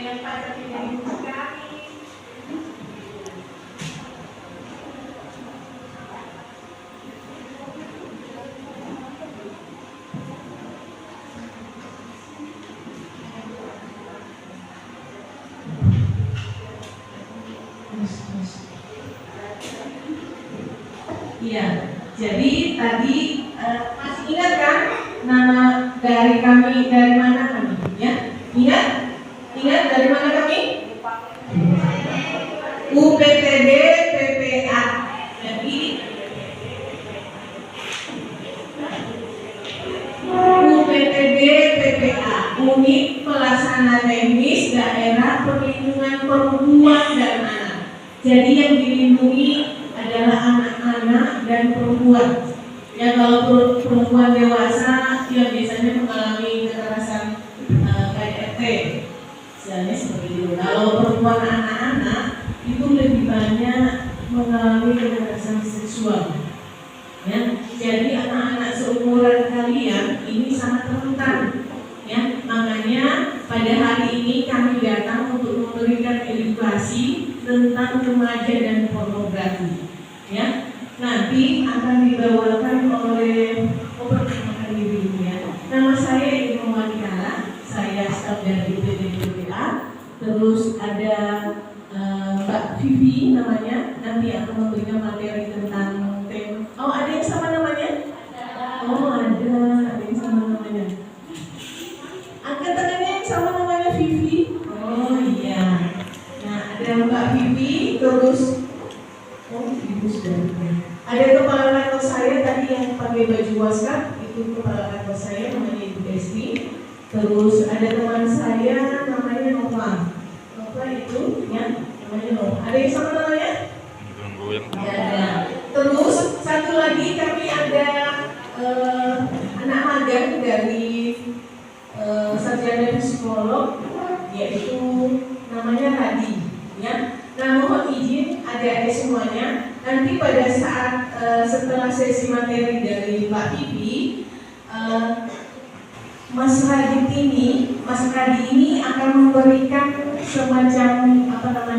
yang pajak yang kami. Iya, jadi tadi masih ingat kan nama dari kami, dari mana kami? Ya, ingat? Ingat dari mana kami? UPTD PPA. Jadi UPTD PPA, Unit Pelaksana Teknis Daerah Perlindungan Perempuan dan Anak. Jadi yang dilindungi adalah anak-anak dan perempuan. Ya, kalau perempuan dewasa ya biasanya mengalami kekerasan KDRT, misalnya seperti itu. Kalau perempuan anak-anak itu lebih banyak mengalami kekerasan seksual. Ya, jadi anak-anak seumuran kalian ini sangat rentan. Ya, makanya pada hari ini kami datang untuk memberikan edukasi tentang remaja dan pornografi. Ya, nanti akan dibawakan oleh perkenalkan diri ya. Nama saya Ibu Manikala, saya staf dari UPTD-PPA. Terus ada Mbak Vivi namanya, nanti akan memberikan materi tentang tema. Oh, ada yang sama namanya? Oh, ada yang sama namanya. Angkat tangannya yang sama namanya Vivi. Oh iya. Nah, ada Mbak Vivi, terus Ibu sudah. Ada kepala kantor saya tadi yang pakai baju waskap, itu kepala kantor saya namanya Ibu Desti. Terus ada teman saya namanya Nova. Nova itu ya, namanya Nova. Ada yang sama namanya? Ya, ada. Terus satu lagi kami ada anak magang dari sarjana psikolog, yaitu namanya Radi. Ya. Nah, mohon izin adik-adik semuanya, nanti pada saat setelah sesi materi dari Mbak Pipi, Mas Radi ini akan memberikan semacam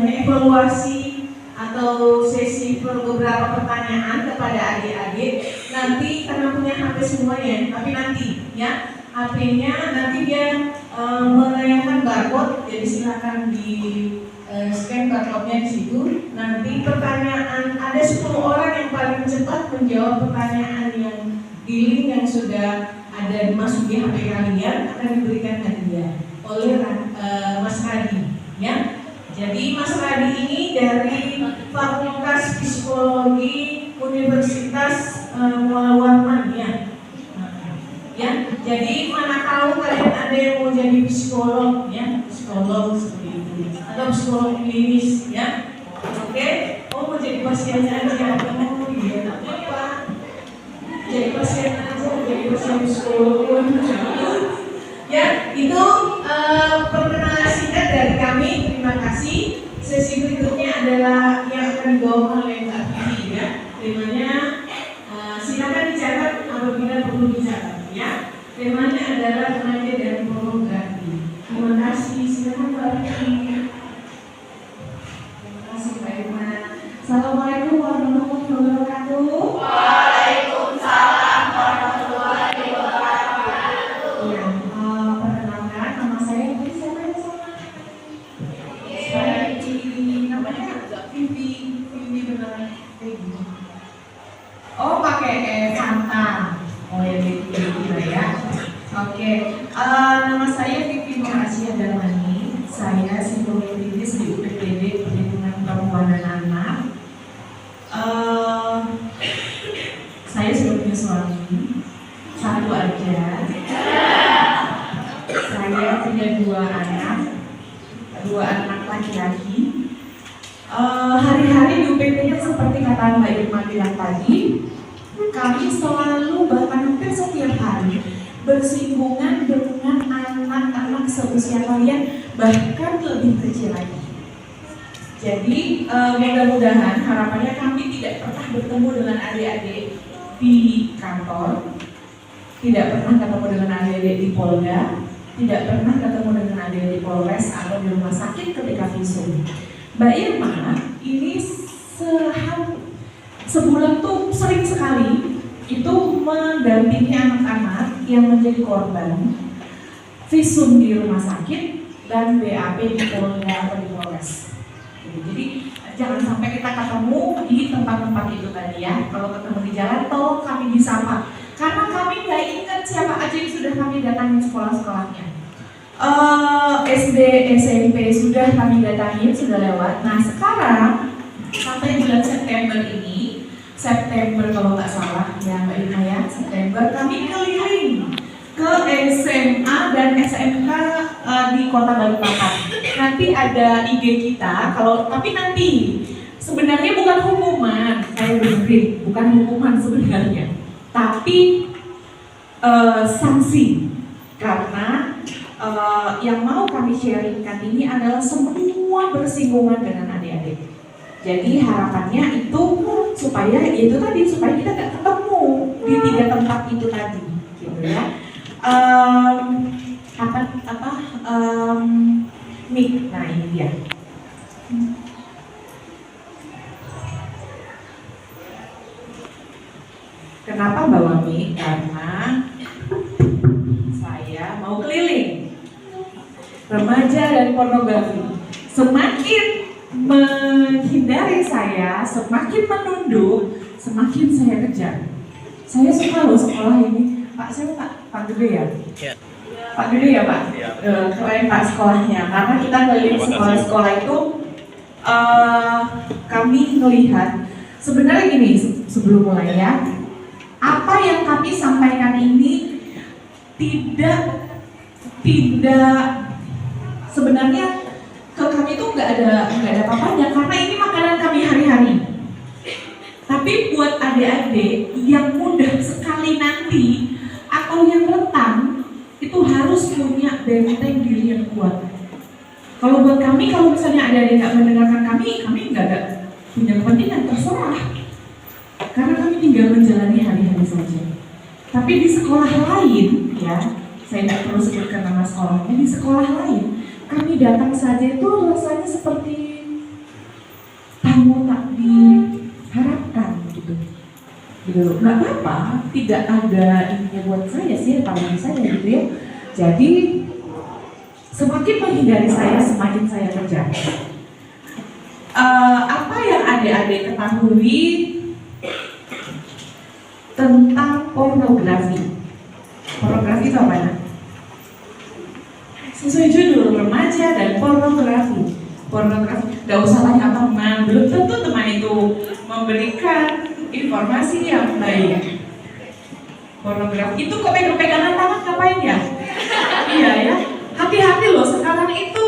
evaluasi atau sesi beberapa pertanyaan kepada adik-adik. Nanti karena punya HP semuanya, tapi nanti ya HP-nya nanti dia melayangkan barcode, jadi silakan di scan barcode-nya di situ. Nanti pertanyaan, ada 10 orang yang paling cepat menjawab pertanyaan yang di link yang sudah ada masuk di HP kalian akan diberikan hadiah oleh Mas Radi ya. Jadi Mas Radi ini dari Fakultas Psikologi Universitas Muhammad Warman ya. Ya, jadi mana tahu kalian ada yang mau jadi psikolog ya, psikolog seperti itu atau psikolog klinis ya. Oke, oh mau jadi pasiennya aja, oh iya tak apa, jadi pasien aja, jadi pasien psikolog ya. Itu perkenalan singkat dari kami. Terima kasih. Sesi berikutnya adalah yang akan dibawa oleh Mbak Vivi ya. Temanya silakan dicatat apabila perlu dicatat ya. Temanya adalah remaja dan pornografi. Terima kasih. Silakan Mbak Vivi. Terima kasih Mbak Irma. Assalamualaikum warahmatullahi wabarakatuh. Waalaikumsalam warahmatullahi wabarakatuh. Ya, perkenalkan nama saya siapa yang sama? Saya namanya Vivi beneran Vivi. Oh pakai Santa. Oh ya Vivi ya. Oke, nama saya Vivi Nurasya Darmani. Saya psikolog klinis di UPTD Perlindungan Perempuan dan Anak. Saya sudah punya suami, satu aja. Saya punya dua anak laki-laki. Hari-hari di UPTD seperti kata Mbak Irma bilang tadi, kami selalu bahkan hampir setiap hari bersinggungan dengan anak-anak seusia kalian, bahkan lebih kecil lagi. Jadi mudah-mudahan harapannya kami tidak pernah bertemu dengan adik-adik di kantor, tidak pernah ketemu dengan adik-adik di Polda, tidak pernah ketemu dengan ada di Polres atau di rumah sakit ketika visum. Mbak Irma ini sebulan tuh sering sekali itu mendampingi anak-anak yang menjadi korban visum di rumah sakit dan BAP di Polda atau di Polres. Jadi jangan sampai kita ketemu di tempat-tempat itu tadi ya. Kalau ketemu di jalan, tolong kami disapa. Karena kami nggak ingat siapa aja yang sudah kami datangin sekolah-sekolahnya. SD, SMP sudah kami datangin, sudah lewat. Nah sekarang sampai bulan September ini, September kalau nggak salah ya Mbak Irma ya, September kami keliling ke SMA dan SMK di Kota Balikpapan. Nanti ada IG kita, tapi nanti sebenarnya bukan hukuman, saya benerin, bukan hukuman sebenarnya, tapi sanksi. Karena yang mau kami sharingkan ini adalah semua bersinggungan dengan adik-adik. Jadi harapannya itu supaya kita nggak ketemu di 3 tempat itu tadi, gitu ya. Mic, nah ini dia. Kenapa bawa mic? Karena saya mau keliling remaja dan pornografi. Semakin menghindari saya, semakin menunduk, semakin saya kejar. Saya suka loh sekolah ini. Pak, saya Pak Gede ya? Ya. Pak Gede ya Pak? Ya. Keren Pak sekolahnya. Karena kita ngelihat sekolah-sekolah itu kami melihat sebenarnya gini sebelum mulai ya, apa yang kami sampaikan ini tidak sebenarnya ke kami itu nggak ada apa-apanya karena ini makanan kami hari-hari. Tapi buat adik-adik yang mudah sekali nanti atau yang rentan itu harus punya benteng diri yang kuat. Kalau buat kami, kalau misalnya adik-adik nggak mendengarkan kami nggak ada punya kepentingan, terserah. Karena kami tinggal menjalani hari-hari saja. Tapi di sekolah lain, ya, saya tidak perlu sebutkan nama sekolahnya, di sekolah lain, kami datang saja itu rasanya seperti tamu tak diharapkan gitu. Nggak apa-apa, tidak ada ininya buat saya sih, apalagi saya gitu ya. Jadi semakin menghindari saya, semakin saya kejar. Apa yang adik-adik ketahui tentang pornografi? Pornografi itu apa? Sesuai judul, remaja dan pornografi. Pornografi, gak usah tanya teman, belum tentu teman itu memberikan informasi yang baik. Pornografi itu kok pegangan tangan ngapain ya? Iya ya, hati-hati loh sekarang itu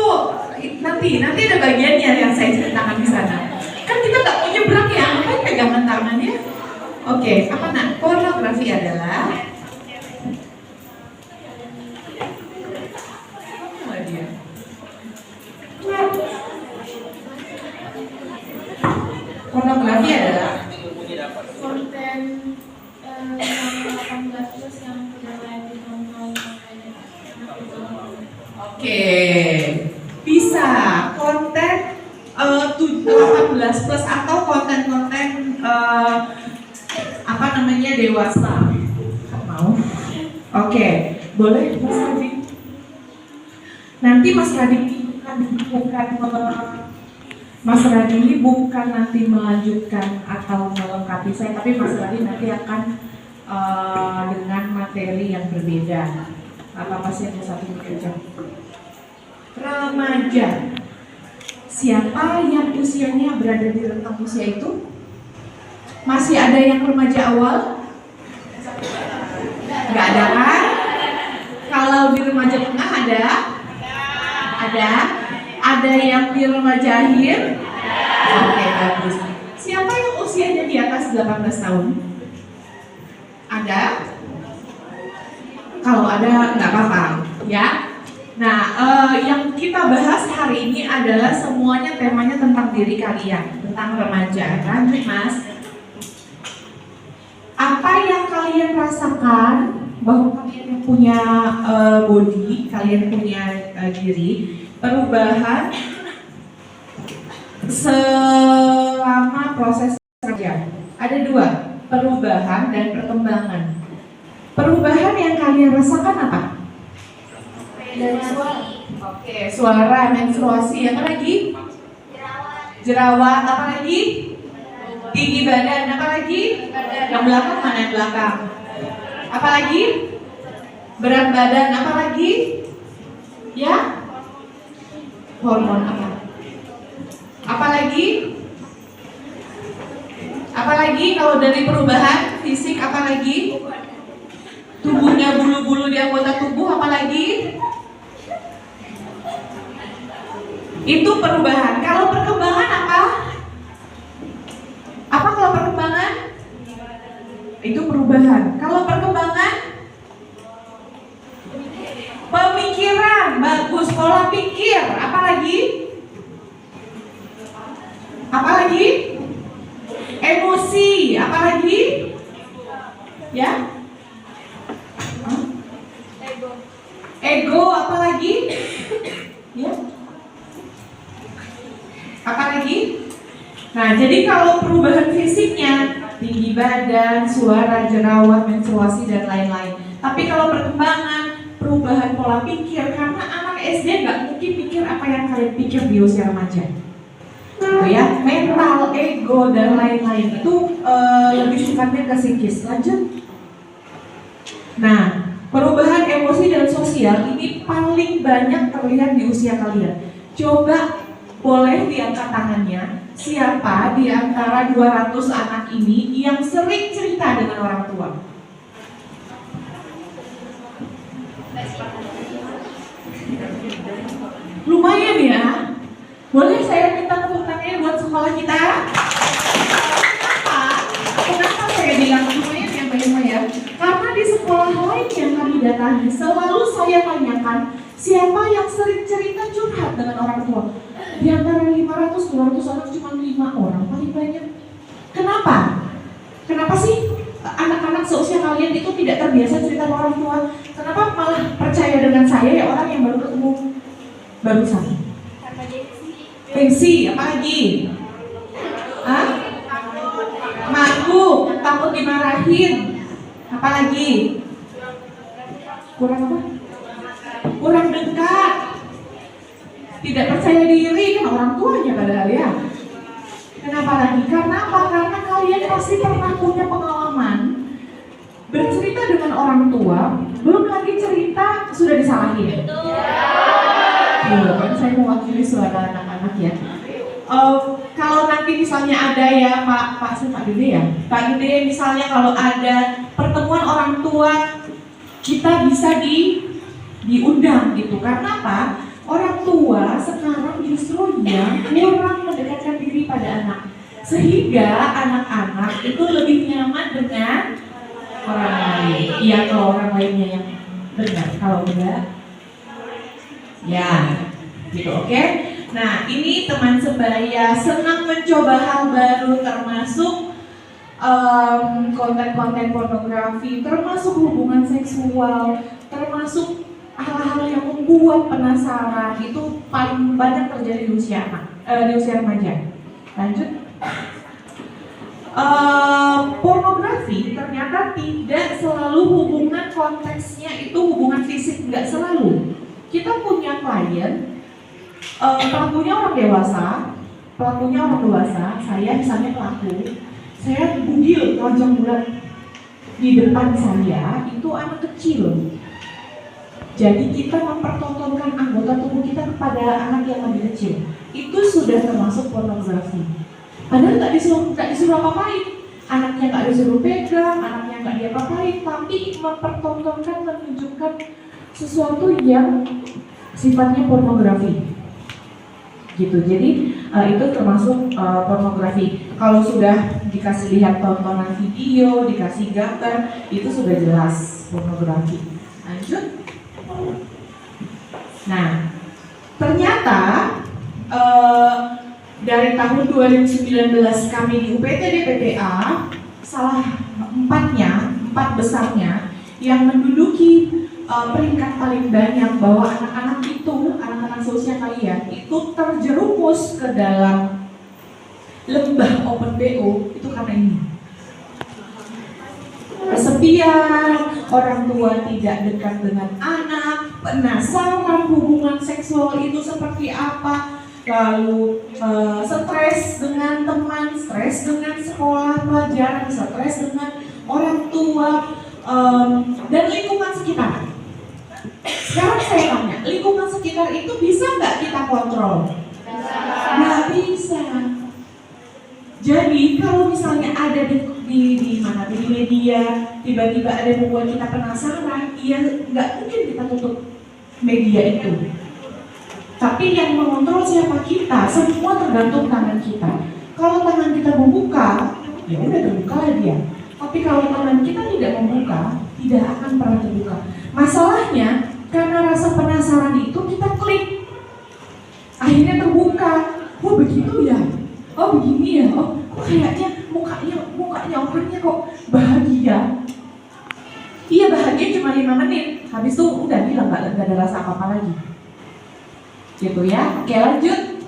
nanti ada bagiannya yang saya ceritakan di sana. Kan kita nggak mau nyebrang ya, ngapain pegangan tangannya? Oke, apa nak? Pornografi adalah pornografi adalah konten 18 plus yang tidak layak ditonton. Oke, bisa konten 18 plus atau konten-konten dewasa. Mau? Oke, boleh Mas Rading. Nanti Mas Rading ini bukan nanti melanjutkan atau melengkapi saya, tapi Mas Rading nanti akan dengan materi yang berbeda. Apa sih yang satu bekerja? Remaja. Siapa yang usianya berada di rentang usia itu? Masih ada yang remaja awal? Nggak ada kan? Kalau di remaja tengah ada? Ada? Ada yang di remaja akhir? Oke, bagus. Siapa yang usianya di atas 18 tahun? Ada? Kalau ada nggak apa-apa, ya. Nah, yang kita bahas hari ini adalah semuanya temanya tentang diri kalian, tentang remaja, kan, Mas? Apa yang kalian rasakan bahwa kalian yang punya body, kalian punya diri, perubahan selama proses kerja. Ada dua, perubahan dan perkembangan. Perubahan yang kalian rasakan apa? Oke, suara, menstruasi, apa lagi? Jerawat, apa lagi? Tinggi badan, apa lagi? Yang belakang mana yang belakang? Apa lagi? Berat badan, apa lagi? Ya? Hormon apa? Apa lagi? Apa lagi kalau dari perubahan fisik, apa lagi? Tubuhnya bulu-bulu di anggota tubuh, apa lagi? Itu perubahan. Kalau perkembangan apa? Apa kalau perkembangan? Itu perubahan. Kalau perkembangan? Pemikiran, bagus, pola pikir. Apa lagi? Apa lagi? Emosi. Apa lagi? Ya? Ego, apa lagi? Ya? Apa lagi? Nah, jadi kalau perubahan fisiknya, tinggi badan, suara, jerawat, menstruasi, dan lain-lain. Tapi kalau perkembangan, perubahan pola pikir, karena anak SD nggak mungkin pikir apa yang kalian pikir di usia remaja. Gitu ya, mental, ego, dan lain-lain itu lebih sifatnya ke psikis. Lanjut. Nah, perubahan emosi dan sosial ini paling banyak terlihat di usia kalian. Coba boleh diangkat tangannya, siapa di antara 200 anak ini yang sering cerita dengan orang tua? Lumayan ya. Boleh saya minta tepuk tangannya buat sekolah kita? Kenapa saya bilang lumayan ya Mbak Irma ya? Karena di sekolah lain yang kami datangi selalu saya tanyakan siapa yang sering cerita curhat dengan orang tua. Di antara 500-200 anak cuma 5 orang paling banyak. Kenapa? Kenapa sih anak-anak seusia kalian itu tidak terbiasa cerita sama orang tua? Kenapa malah percaya dengan saya ya orang yang baru ketemu barusan? Gengsi, apa lagi? Hah? Malu, takut dimarahin. Apa lagi? Kurang apa? Kurang dekat. Tidak percaya diri kan orang tuanya padahal ya. Kenapa lagi? Karena apa? Karena kalian pasti pernah punya pengalaman bercerita dengan orang tua, belum lagi cerita sudah disalahin. Kan saya mewakili suara anak-anak ya. Kalau nanti misalnya ada ya Pak Gede ya, Pak Gede misalnya kalau ada pertemuan orang tua, kita bisa diundang gitu. Karena apa? Orang tua sekarang justru yang kurang mendekatkan diri pada anak, sehingga anak-anak itu lebih nyaman dengan orang lain. Iya, kalau orang lainnya yang benar, kalau enggak ya gitu. Oke. Nah, ini teman sebaya senang mencoba hal baru, termasuk konten-konten pornografi, termasuk hubungan seksual, termasuk hal-hal yang membuat penasaran. Itu paling banyak terjadi di usia di usia remaja. Lanjut. Pornografi ternyata tidak selalu hubungan konteksnya itu hubungan fisik, nggak selalu. Kita punya klien, pelakunya orang dewasa, saya misalnya pelaku, saya bugil telanjang bulat di depan saya itu anak kecil. Jadi kita mempertontonkan anggota tubuh kita kepada anak yang lebih kecil. Itu sudah termasuk pornografi. Padahal nggak disuruh apa-apain. Anaknya nggak disuruh pegang, anaknya nggak diapa-apain, tapi mempertontonkan, menunjukkan sesuatu yang sifatnya pornografi. Gitu. Jadi itu termasuk pornografi. Kalau sudah dikasih lihat tontonan video, dikasih gambar, itu sudah jelas pornografi. Lanjut. Nah, ternyata dari tahun 2019 kami di UPT DPPA, empat besarnya yang menduduki peringkat paling banyak bahwa anak-anak seusia kalian itu terjerumus ke dalam lembah open BO itu karena ini. Kesepian, orang tua tidak dekat dengan anak, penasaran hubungan seksual itu seperti apa, lalu stres dengan teman, stres dengan sekolah pelajaran, stres dengan orang tua, dan lingkungan sekitar. Sekarang saya tanya, lingkungan sekitar itu bisa nggak kita kontrol? Nggak bisa. Jadi kalau misalnya ada di media, tiba-tiba ada yang membuat kita penasaran, ya nggak mungkin kita tutup media itu. Tapi yang mengontrol siapa kita, semua tergantung tangan kita. Kalau tangan kita membuka, ya udah terbuka dia. Tapi kalau tangan kita tidak membuka, tidak akan pernah terbuka. Masalahnya, karena rasa penasaran itu kita klik, akhirnya terbuka. Oh begitu ya, oh begini ya, oh kok kayaknya mukanya orangnya kok bahagia. Iya bahagia cuma 5 menit, habis itu udah bilang nggak ada rasa apa-apa lagi. Gitu ya. Oke lanjut.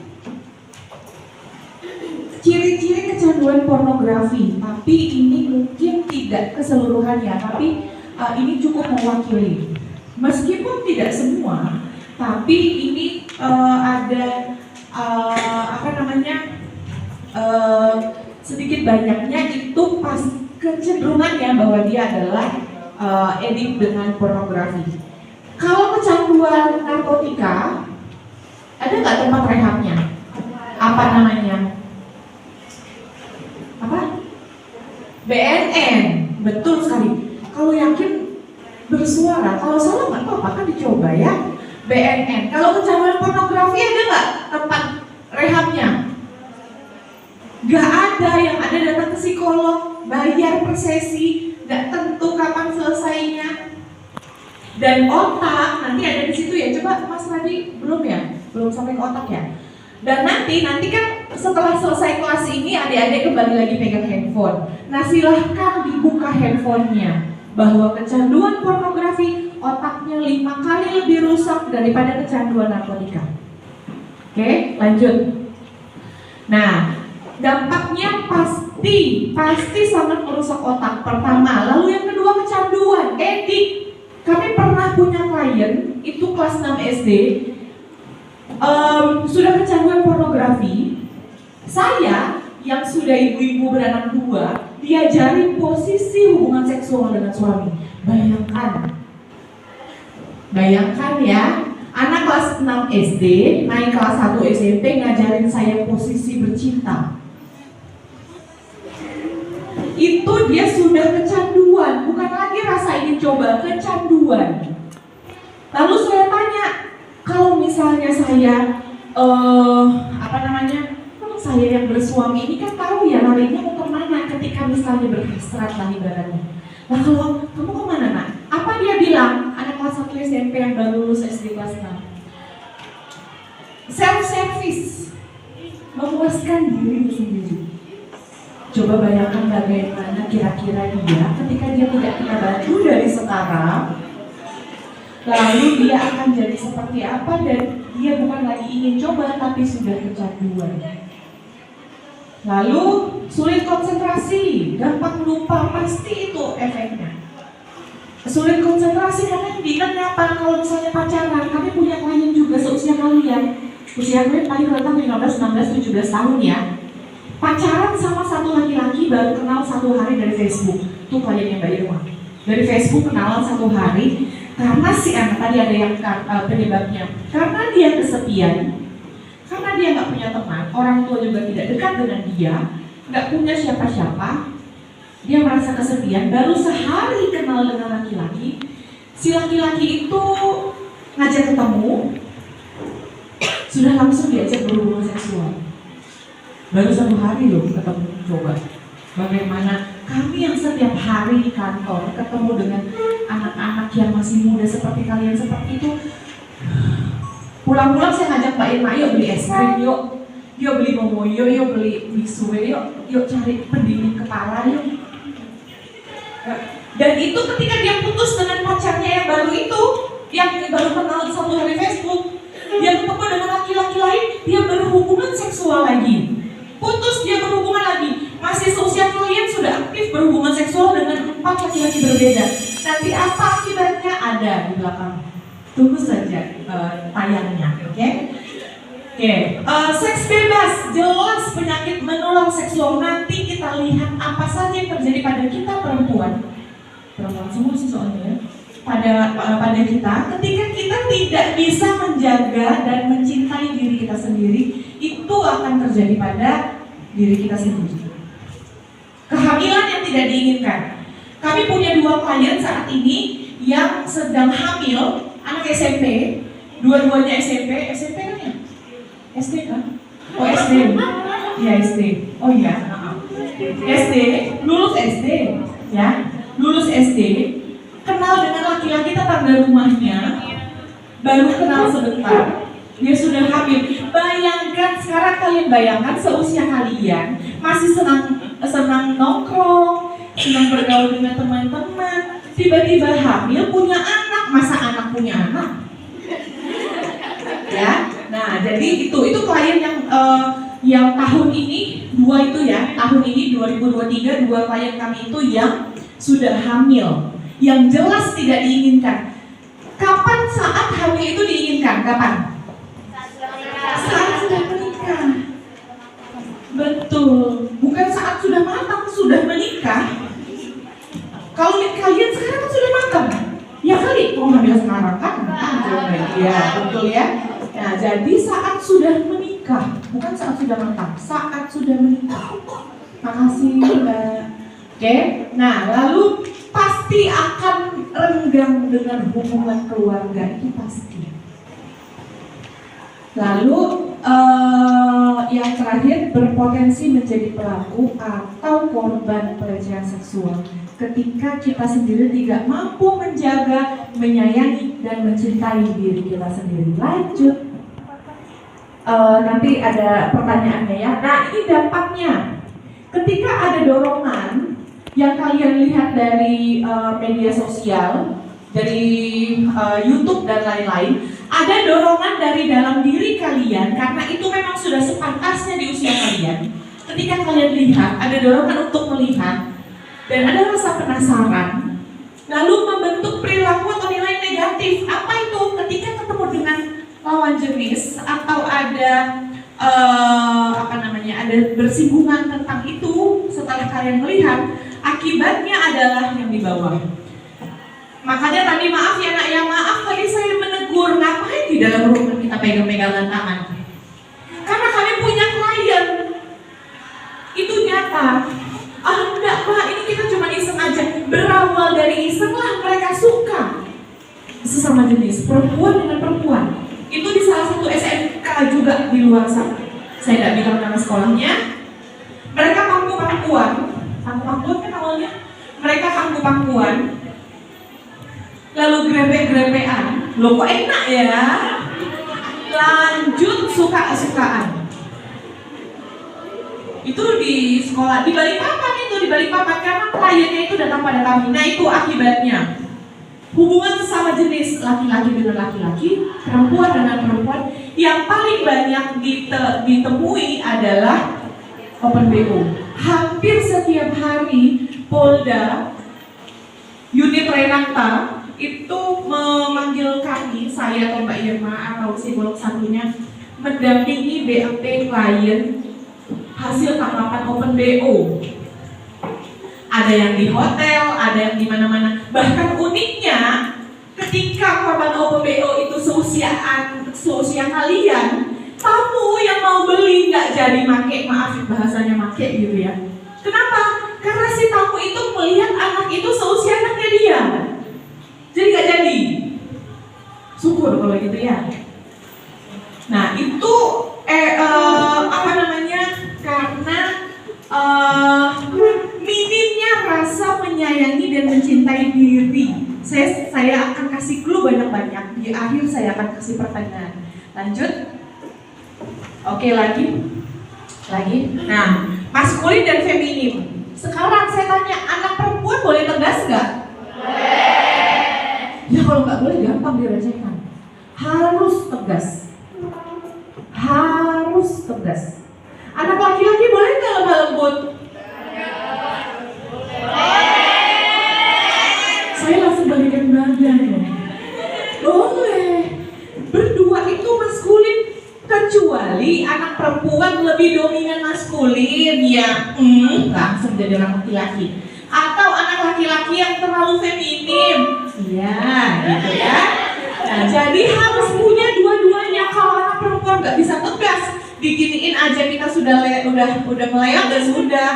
Ciri-ciri kecanduan pornografi, tapi ini mungkin tidak keseluruhannya, tapi ini cukup mewakili. Meskipun tidak semua, tapi ini ada sedikit banyaknya itu pas kecenderungannya bahwa dia adalah edik dengan pornografi. Kalau kecanduan narkotika, ada nggak tempat rehabnya? Apa namanya? Apa? BNN, betul sekali. Kalau yakin bersuara, kalau salah nggak apa-apa kan dicoba ya. BNN. Kalau kecanduan pornografi ada nggak tempat rehabnya? Nggak ada, yang ada datang ke psikolog, bayar per sesi, nggak tentu kapan selesainya. Dan otak nanti ada di situ ya. Coba Mas Radi belum ya? Belum sampai ke otak ya. Dan nanti kan setelah selesai kelas ini adik-adik kembali lagi pegang handphone. Nah silahkan dibuka handphonenya. Bahwa kecanduan pornografi otaknya 5 kali lebih rusak daripada kecanduan narkotika. Oke, lanjut. Nah, dampaknya pasti sangat merusak otak. Pertama, lalu yang kedua kecanduan, edik. Kami pernah punya klien itu kelas 6 SD. Sudah kecanduan pornografi. Saya yang sudah ibu-ibu beranak 2 diajarin posisi hubungan seksual dengan suami. Bayangkan ya, anak kelas 6 SD naik kelas 1 SMP ngajarin saya posisi bercinta. Itu dia sudah kecanduan, bukan lagi rasa ingin coba, kecanduan. Lalu saya tanya, kalau misalnya saya saya yang bersuami ini kan tahu ya larinya mau kemana ketika misalnya berhasrat lah ibaratnya. Nah kalau kamu kemana nak? Apa dia bilang? Anak kelas 1 SMP yang baru lulus SD kelas 6. Self-service, memuaskan diri sendiri. Coba bayangkan bagaimana kira-kira dia ketika dia tidak kita bantu dari sekarang, lalu dia akan jadi seperti apa dan dia bukan lagi ingin coba tapi sudah kecanduan. Lalu sulit konsentrasi, gampang lupa, pasti itu efeknya. Sulit konsentrasi karena kenapa? Kalau misalnya pacaran, kami punya klien juga seusia kalian. Usia gue paling rata 15, 16, 17 tahun ya. Pacaran sama satu laki-laki baru kenal 1 hari dari Facebook. Tuh kliennya Mbak Irma. Dari Facebook kenalan 1 hari karena si anak tadi ada yang penyebabnya. Karena dia kesepian. Karena dia nggak punya teman, orang tua juga tidak dekat dengan dia, nggak punya siapa-siapa, dia merasa kesepian. Baru sehari kenal dengan laki-laki, si laki-laki itu ngajak ketemu, sudah langsung diajak berhubungan seksual. Baru 1 hari loh ketemu, coba. Bagaimana kami yang setiap hari di kantor ketemu dengan anak-anak yang masih muda seperti kalian seperti itu. Pulang-pulang saya ngajak Mbak Irma, yuk beli es krim, yuk beli momoyo, yuk beli mixue, yuk cari pendingin kepala, yuk. Dan itu ketika dia putus dengan pacarnya yang baru itu, yang baru kenal 1 hari Facebook, dia ketemu dengan laki-laki lain, dia berhubungan seksual lagi. Putus, dia berhubungan lagi. Masih seusia kalian sudah aktif berhubungan seksual dengan 4 laki-laki berbeda. Nanti apa akibatnya ada di belakang. Tunggu saja tayangnya, oke? Seks bebas, jelas penyakit menular seksual. Nanti kita lihat apa saja yang terjadi pada kita perempuan semua sih soalnya. Pada kita, ketika kita tidak bisa menjaga dan mencintai diri kita sendiri, itu akan terjadi pada diri kita sendiri. Kehamilan yang tidak diinginkan. Kami punya 2 klien saat ini yang sedang hamil, anak SMP, dua-duanya SMP kan ya? SD kan? Oh SD, ya SD. Oh iya, SD, lulus SD, ya, lulus SD. Kenal dengan laki-laki tetangga rumahnya, baru kenal sebentar, dia sudah hamil. Bayangkan, sekarang kalian bayangkan seusia kalian masih senang nongkrong, senang bergaul dengan teman-teman, tiba-tiba hamil, punya anak. Masa anak punya anak? Ya, nah jadi itu klien yang tahun ini 2 itu ya, tahun ini 2023 2 klien kami itu yang sudah hamil. Yang jelas tidak diinginkan. Kapan saat hamil itu diinginkan? Kapan? Saat sudah menikah. Betul. Bukan saat sudah matang, sudah menikah. Kalau kalian sekarang kan sudah matang, ya kali mau hamil sekarang kan? Ya betul ya. Nah jadi saat sudah menikah, bukan saat sudah matang, saat sudah menikah. Makasih Mbak. Oke. Nah lalu pasti akan renggang dengan hubungan keluarga, itu pasti. Lalu yang terakhir, berpotensi menjadi pelaku atau korban pelecehan seksual ketika kita sendiri tidak mampu menjaga, menyayangi, dan mencintai diri kita sendiri. Lanjut. Nanti ada pertanyaannya ya. Nah ini dampaknya. Ketika ada dorongan yang kalian lihat dari media sosial, dari YouTube dan lain-lain, ada dorongan dari dalam diri kalian karena itu memang sudah sepantasnya di usia kalian. Ketika kalian lihat, ada dorongan untuk melihat dan ada rasa penasaran, lalu membentuk perilaku atau nilai negatif. Apa itu? Ketika ketemu dengan lawan jenis atau ada ada bersinggungan tentang itu, setelah kalian melihat, akibatnya adalah yang di bawah. Makanya tadi maaf ya nak ya, maaf tadi saya menegur, ngapain di dalam rumah kita pegang-pegangan tangan? Karena kami punya klien, itu nyata. Enggak pak, ini kita cuma iseng aja. Berawal dari iseng lah mereka suka sesama jenis, perempuan dengan perempuan. Itu di salah satu SMK juga di luar sana. Saya tidak bilang nama sekolahnya. Mereka pangku-pangkuan kan awalnya. Mereka pangku-pangkuan, lalu grepe-grepean. Loh kok enak ya? Lanjut suka-sukaan. Itu di sekolah, di Balikpapan karena kliennya itu datang pada kami. Nah itu akibatnya. Hubungan sesama jenis, laki-laki dengan laki-laki, perempuan dengan perempuan, yang paling banyak ditemui adalah open BO. Hampir setiap hari Polda, unit Renata itu memanggil kami, saya atau Mbak Irma atau psikolog satunya, mendampingi BAP klien hasil tangkapan open BO. Ada yang di hotel, ada yang di mana-mana. Bahkan uniknya, ketika korban open BO itu seusia kalian, tamu yang mau beli nggak jadi make, maaf bahasanya make gitu ya. Kenapa? Karena si tamu itu melihat anak itu seusia anaknya dia, jadi nggak jadi. Syukur kalau gitu ya. Nah itu karena minimnya rasa menyayangi dan mencintai diri. Saya akan kasih clue banyak-banyak. Di akhir saya akan kasih pertanyaan. Lanjut. Oke, lagi. Nah, maskulin dan feminim. Sekarang saya tanya, anak perempuan boleh tegas nggak? Ya kalau nggak boleh gampang direcehkan. Harus tegas. Harus tegas. Anak laki-laki boleh nggak lemah lembut? Saya langsung balikan badan loh. Boleh. Berdua itu maskulin, kecuali anak perempuan lebih dominan maskulin ya. Langsung jadi anak laki-laki. Atau anak laki-laki yang terlalu feminim. Iya, gitu ya. Nah, jadi harus punya dua-duanya. Kalau anak perempuan nggak bisa tegas, diginiin aja kita sudah melewat dan sudah.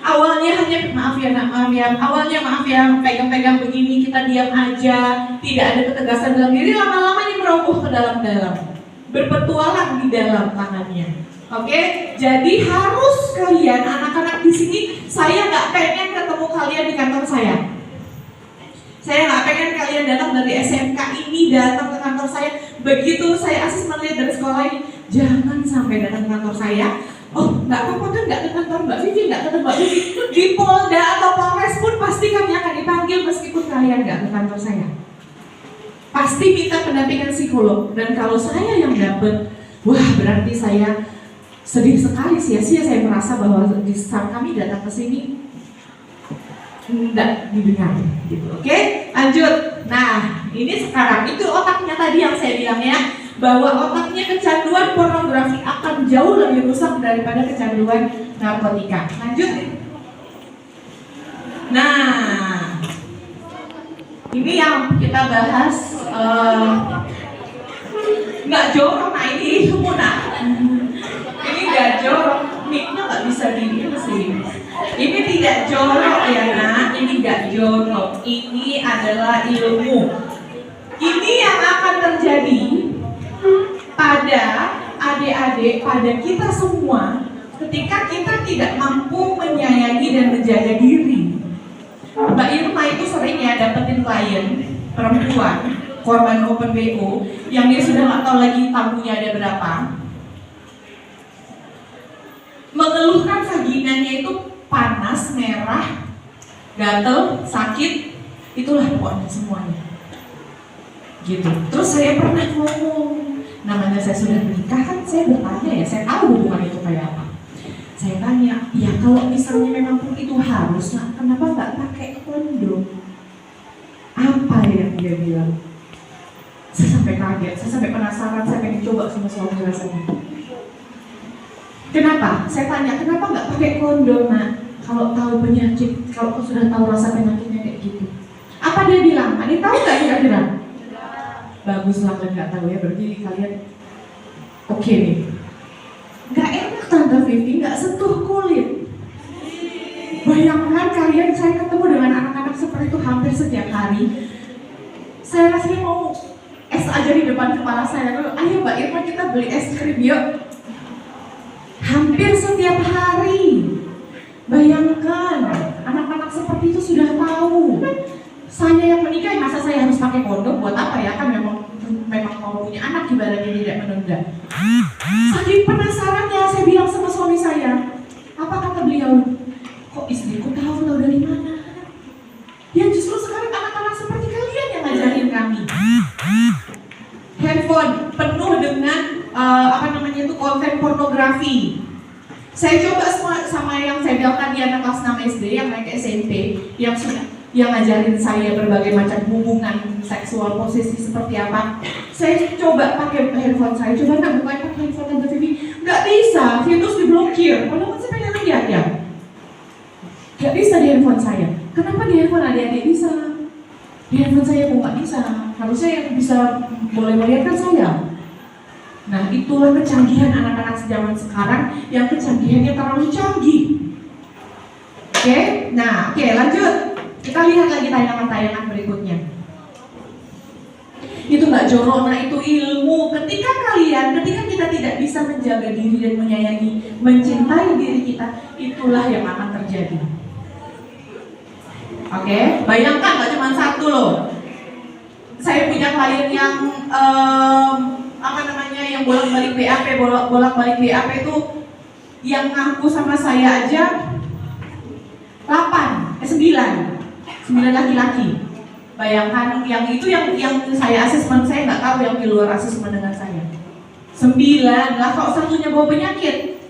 Awalnya hanya maaf ya nak, maaf ya. Awalnya maaf ya, pegang-pegang begini kita diam aja, tidak ada ketegasan dalam diri. Lama-lama ini meroboh ke dalam-dalam, berpetualang di dalam tangannya. Oke, jadi harus kalian anak-anak di sini. Saya nggak pengen ketemu kalian di kantor saya. Saya nggak pengen kalian datang dari SMK ini datang ke kantor saya. Begitu saya asesmen lihat dari sekolah ini, jangan sampai datang ke kantor saya. Oh, nggak apa-apa kan nggak ke kantor Mbak Vivi, nggak ke Mbak Vivi. Di Polda atau Polres pun pasti kami akan dipanggil meskipun kalian nggak ke kantor saya. Pasti minta pendampingan psikolog. Dan kalau saya yang dapet, wah berarti saya sedih sekali, sia-sia saya merasa bahwa di saat kami datang ke sini tidak didengar gitu. Oke, lanjut. Nah, ini sekarang itu otaknya tadi yang saya bilang ya, bahwa otaknya kecanduan pornografi akan jauh lebih rusak daripada kecanduan narkotika. Lanjut. Nah, ini yang kita bahas nggak jorok. Nah ini nak, ini nggak jorok, mic-nya nggak bisa di sih. Ini tidak jorok ya nak, ini nggak jorok. Ini adalah ilmu. Ini yang akan terjadi pada adik-adik, pada kita semua ketika kita tidak mampu menyayangi dan menjaga diri. Mbak Irma itu sering ya dapetin klien perempuan korban open BO yang dia sudah nggak tahu lagi tabungnya ada berapa, mengeluhkan vaginanya itu panas, merah, gatel, sakit, itulah pokoknya semuanya gitu. Terus saya pernah ngomong, namanya saya sudah menikah kan, saya bertanya ya, saya tahu hubungan itu kayak apa. Saya tanya, ya kalau misalnya memang itu harus, nah kenapa nggak pakai kondom? Apa yang dia bilang? Saya sampai kaget, saya sampai penasaran, saya pengen coba sama suami rasanya. Kenapa? Saya tanya, kenapa nggak pakai kondom nak? Kalau tahu penyakit, kalau sudah tahu rasa penyakitnya kayak gitu. Apa dia bilang? Ada tahu nggak kira-kira? Baguslah kalian nggak tahu ya, berarti kalian oke nih. Nggak enak Tante Vivi, nggak sentuh kulit. Bayangkan kalian, saya ketemu dengan anak-anak seperti itu hampir setiap hari. Saya rasanya mau es aja di depan kepala saya. Ayo Mbak Irma kita beli es krim yuk. Hampir setiap hari. Bayangkan anak-anak seperti itu sudah tahu. Saya yang menikah, masa saya harus pakai kondom buat apa ya? Kan memang mau punya anak, ibaratnya tidak menunda. Saking penasarannya, saya bilang sama suami saya, apa kata beliau? Kok istriku tahu dari mana? Ya justru sekarang anak-anak seperti kalian yang ngajarin kami. Handphone penuh dengan konten pornografi. Saya coba semua sama yang saya bilang tadi, anak kelas 6 SD yang naik SMP, yang ngajarin saya berbagai macam hubungan seksual, posisi seperti apa. Saya coba pakai handphone saya, coba nak buka pakai handphone Tante Vivi, nggak bisa, virus diblokir. Padahal saya pengen lihat ya, nggak bisa di handphone saya. Kenapa di handphone adik-adik bisa? Di handphone saya kok nggak bisa? Harusnya yang bisa boleh melihat kan saya. Nah itulah kecanggihan anak-anak zaman sekarang, yang kecanggihannya terlalu canggih. Oke, lanjut. Kita lihat lagi tayangan-tayangan berikutnya. Itu nggak jorok, nah itu ilmu. Ketika kita tidak bisa menjaga diri dan menyayangi, mencintai diri kita, itulah yang akan terjadi. Oke, bayangkan nggak cuma satu loh. Saya punya klien yang yang bolak-balik BAP itu, yang ngaku sama saya aja 9 laki-laki. Bayangkan yang itu yang saya asesmen, saya nggak tahu yang di luar asesmen dengan saya. 9 lah, kok satunya bawa penyakit.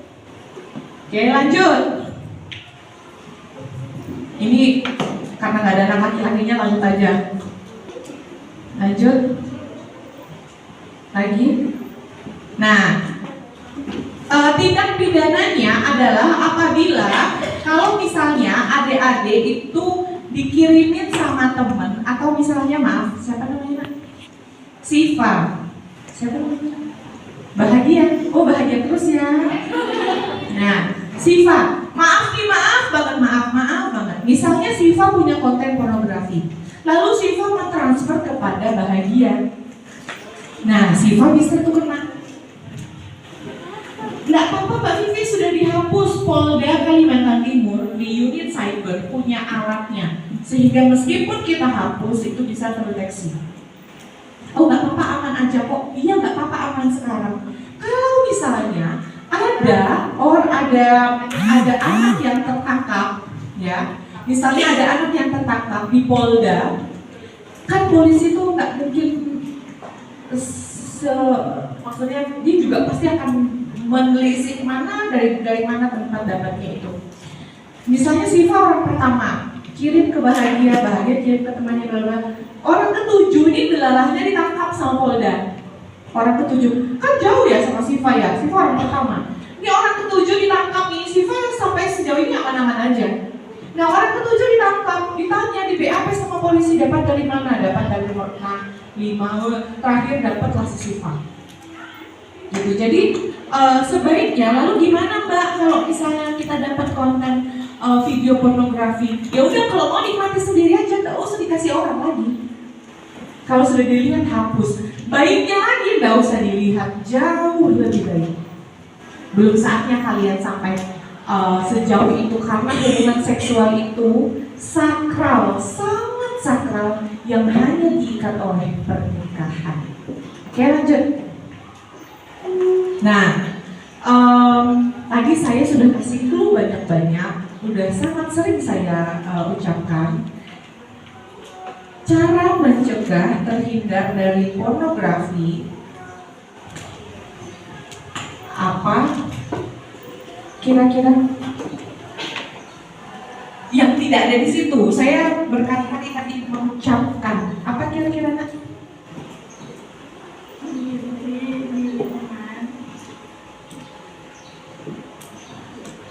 Oke, lanjut. Ini karena nggak ada anak laki-lakinya, lanjut aja. Lanjut lagi. Nah, tindak pidananya adalah apabila kalau misalnya adik-adik itu dikirimin sama temen, atau misalnya maaf, siapa namanya? Siva. Siapa namanya? Bahagia. Oh, bahagia terus ya. Nah, Siva, maaf banget. Misalnya Siva punya konten pornografi, lalu Siva mentransfer kepada Bahagia. Nah, Siva bisa tuh kena. Nggak apa-apa, Mbak Vivi, sudah dihapus. Polda Kalimantan Timur di unit cyber punya alatnya, sehingga meskipun kita hapus itu bisa terdeteksi. Oh, nggak apa-apa, aman aja kok. Iya, nggak apa-apa, aman sekarang. Kalau misalnya ada anak yang tertangkap, ya, misalnya ada anak yang tertangkap di Polda, kan polisi itu nggak mungkin maksudnya dia juga pasti akan menelisik mana dari mana tempat dapatnya itu. Misalnya Siva orang pertama kirim ke Bahagia kirim ke temannya bla. Orang ketujuh ini belalahnya ditangkap sama Polda. Orang ketujuh kan jauh ya sama Siva ya. Siva orang pertama. Ini orang ketujuh ditangkap nih. Siva sampai sejauh ini aman-aman aja. Nah, orang ketujuh ditangkap, ditanya di BAP sama polisi, dapat dari mana? Dapat dari lima, terakhir dapatlah si Siva. Gitu. Jadi sebaiknya, lalu gimana Mbak kalau misalnya kita dapat konten video pornografi? Ya udah, kalau mau nikmati sendiri aja, nggak usah dikasih orang lagi. Kalau sudah dilihat, hapus. Baiknya lagi nggak usah dilihat, jauh lebih baik. Belum saatnya kalian sampai sejauh itu, karena hubungan seksual itu sakral, sangat sakral, yang hanya diikat oleh pernikahan. Oke, lanjut. Nah, tadi saya sudah kasih clue banyak-banyak, udah sangat sering saya ucapkan. Cara mencegah terhindar dari pornografi apa kira-kira? Yang tidak ada di situ, saya berkali-kali tadi mengucapkan. Apa kira-kira Nak?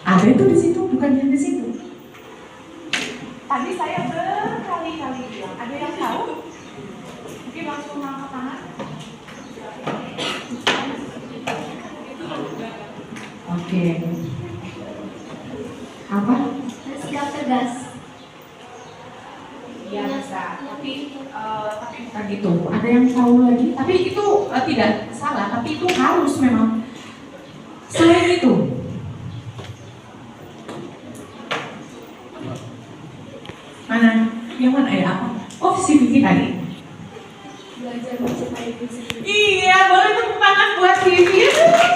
Ada itu di situ, bukan yang di situ. Tadi saya berkali-kali bilang. Ada yang tahu? Mungkin langsung angkat tangan. Oke. Apa? Sikap tegas. Iya bisa. Tapi bukan gitu. Ada yang tahu lagi? Tapi itu tidak salah. Tapi itu harus memang. Selain itu. Mana? Yang mana ya? Apa? Oh, si Vivi tadi. Belajar mencintai diri sendiri. Iya, boleh tepuk tangan buat Vivi.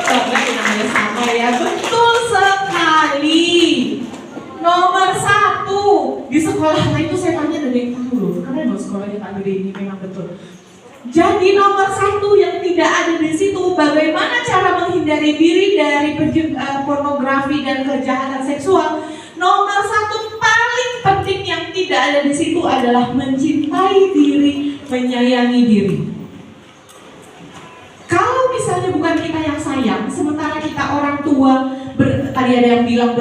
Enggak, namanya sama ya. Betul sekali. Nomor 1 di sekolah lain itu saya tanya ada yang tahu loh. Karena loh sekolahnya Pak Gede ini memang betul. Jadi nomor 1 yang tidak ada di situ, bagaimana cara menghindari diri dari pornografi dan kejahatan seksual. Nomor 1 paling penting yang tidak ada di situ adalah mencintai diri, menyayangi diri. Kalau misalnya bukan kita yang sayang, sementara kita orang tua, tadi ada yang bilang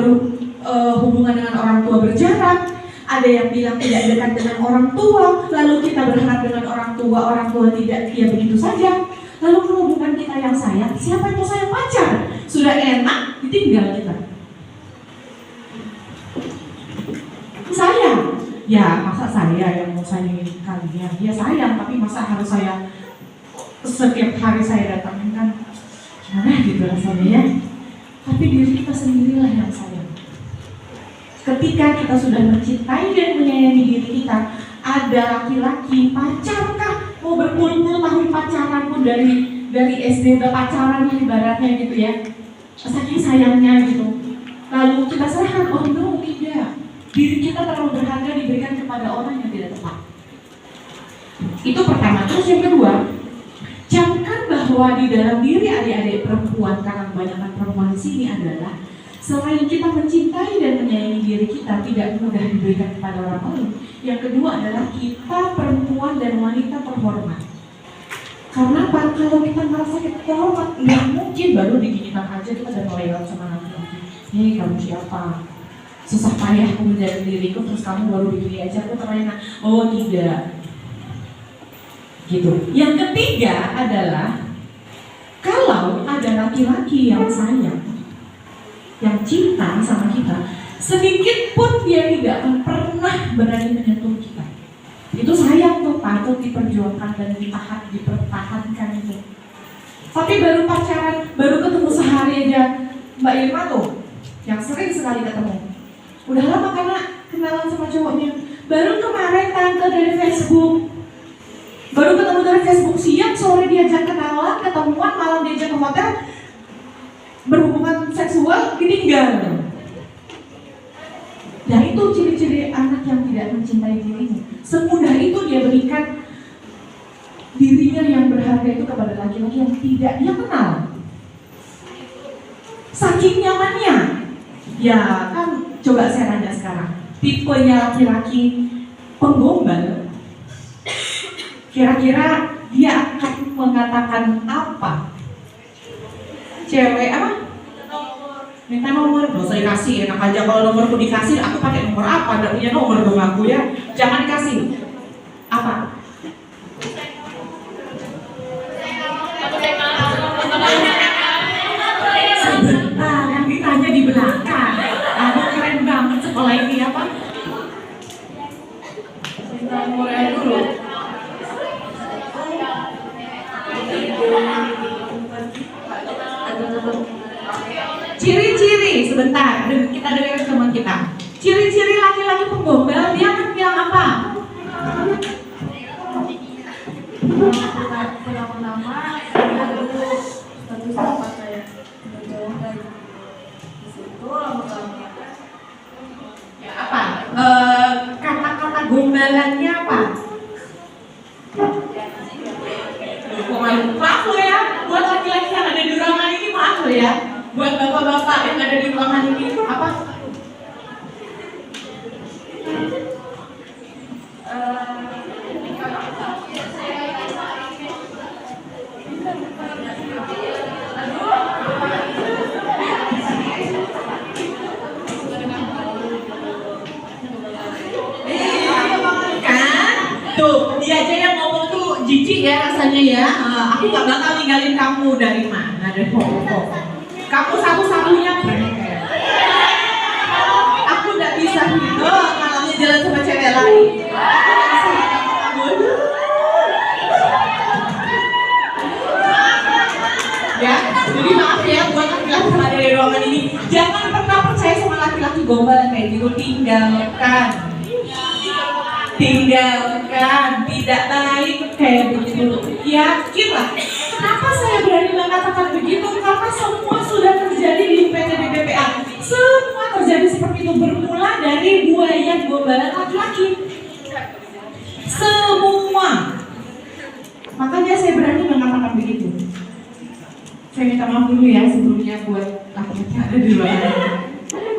hubungan dengan orang tua berjarak, ada yang bilang tidak dekat dengan orang tua, lalu kita berharap dengan orang tua tidak, ya begitu saja. Lalu kalau bukan kita yang sayang, siapa yang mau sayang pacar? Sudah enak, ditinggal kita. Sayang, ya masa saya yang mau sayangin kalian? Ya sayang, tapi masa harus saya setiap hari saya datangin kan? Gimana gitu rasanya ya? Tapi diri kita sendirilah yang sayang. Ketika kita sudah mencintai dan menyayangi diri kita, ada laki-laki pacarkah, mau berpuluh-puluh tahun pacaran pun dari SD udah pacaran ibaratnya gitu ya, saking sayangnya gitu. Lalu kita serahkan, oh no, tidak. Diri kita terlalu berharga diberikan kepada orang yang tidak tepat. Itu pertama. Terus yang kedua, camkan bahwa di dalam diri adik-adik perempuan, karena kebanyakan perempuan di sini adalah selain kita mencintai dan menyayangi diri kita tidak mudah diberikan kepada orang lain. Yang kedua adalah kita perempuan dan wanita terhormat. Karena apa? Kalau kita merasa kita terhormat, nggak mungkin baru diginikan aja kita udah melewat sama laki-laki. Nih kamu siapa? Susah payah aku menjaga diriku, terus kamu baru begini aja aku terlena. Oh tidak. Gitu. Yang ketiga adalah kalau ada laki-laki yang sayang, yang cinta sama kita, sedikit pun dia tidak akan pernah berani menyentuh kita. Itu sayang tuh, patut diperjuangkan dan dipertahankan itu. Tapi baru pacaran, baru ketemu sehari aja, Mbak Irma tuh, yang sering sekali ketemu. Udah lama karena kenalan sama cowoknya. Baru kemarin tante dari Facebook. Baru ketemu dari Facebook, siang sore diajak kenalan, ketemuan, malam diajak ke hotel, berhubungan seksual, meninggal. Nah itu ciri-ciri anak yang tidak mencintai dirinya. Semudah itu dia berikan dirinya yang berharga itu kepada laki-laki yang tidak dia kenal. Saking nyamannya. Ya kan, coba saya tanya sekarang, tipenya laki-laki penggombal, kira-kira dia akan mengatakan apa? Cewek apa? Minta nomor, gak usah dikasih, enak aja kalau nomorku dikasih, aku pakai nomor apa? Gak punya nomor dong aku ya, jangan dikasih. Apa? Sebentar, yang ditanya di belakang. Aduh keren banget sekolah ini apa? Minta nomornya dulu. Ciri-ciri, sebentar, kita dengar teman kita. Ciri-ciri laki-laki penggombal, dia kan yang apa? Pertama-tama, lalu status apa saya menjauh dari situ, lama-lama Ya, apa? Kata-kata gombalannya apa? Maaf lo ya, buat laki-laki yang ada di ruangan ini maaf lo ya. Buat bapak-bapak yang ada di ruangan ini apa? Kan? Tuh, dia aja yang ngomong tuh jijik ya rasanya ya. Aku gak bakal ninggalin kamu dari mana, dari pokok. Kamu satu-satunya brengsek. Aku gak bisa hidup malamnya jalan sama cewek lain. Ya, jadi maaf ya buat laki-laki yang ada di ruangan ini. Jangan pernah percaya sama laki-laki gombal yang kayak gitu. Tinggalkan. Tinggalkan, tidak baik kayak begitu. Yakinlah. Kenapa saya berani mengatakan begitu? Karena semua sudah terjadi di PTB BPA. Semua terjadi seperti itu, bermula dari buaya gombalan laki-laki. Semua. Makanya saya berani mengatakan begitu. Saya minta maaf dulu ya sebelumnya buat laki-laki yang ada di luar.